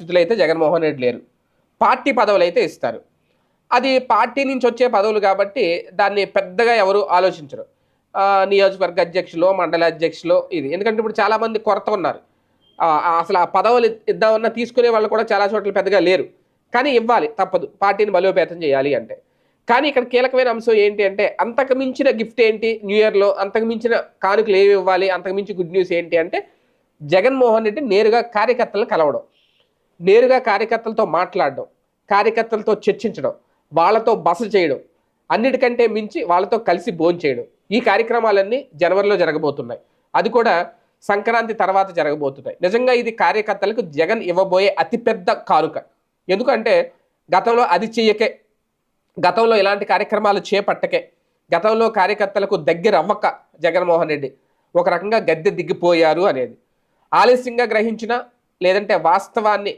స్థితిలో అయితే జగన్మోహన్ రెడ్డి లేరు. పార్టీ పదవులు అయితే ఇస్తారు. అది పార్టీ నుంచి వచ్చే పదవులు కాబట్టి దాన్ని పెద్దగా ఎవరు ఆలోచించరు. నియోజకవర్గ అధ్యక్షులో, మండల అధ్యక్షులో ఇది. ఎందుకంటే ఇప్పుడు చాలామంది కొరత ఉన్నారు. అసలు ఆ పదవులు ఇద్దామన్నా తీసుకునే వాళ్ళు కూడా చాలా చోట్ల పెద్దగా లేరు. కానీ ఇవ్వాలి తప్పదు. పార్టీని బలోపేతం చేయాలి అంటే. కానీ ఇక్కడ కీలకమైన అంశం ఏంటి అంటే అంతకు మించిన గిఫ్ట్ ఏంటి న్యూ ఇయర్‌లో? అంతకు మించిన కానుకలు ఏమి ఇవ్వాలి? అంతకు మించి గుడ్ న్యూస్ ఏంటి అంటే జగన్మోహన్ రెడ్డి నేరుగా కార్యకర్తలను కలవడం. నేరుగా కార్యకర్తలతో మాట్లాడడం. కార్యకర్తలతో చర్చించడం. వాళ్ళతో బస చేయడం. అన్నిటికంటే మించి వాళ్ళతో కలిసి భోంచేయడం. ఈ కార్యక్రమాలన్నీ జనవరిలో జరగబోతున్నాయి. అది కూడా సంక్రాంతి తర్వాత జరగబోతున్నాయి. నిజంగా ఇది కార్యకర్తలకు జగన్ ఇవ్వబోయే అతిపెద్ద కానుక. ఎందుకంటే గతంలో అది చెయ్యకే, గతంలో ఇలాంటి కార్యక్రమాలు చేపట్టకే, గతంలో కార్యకర్తలకు దగ్గర అవ్వక జగన్మోహన్ రెడ్డి ఒక రకంగా గద్దె దిగిపోయారు అనేది. ఆలస్యంగా గ్రహించిన లేదంటే వాస్తవాన్ని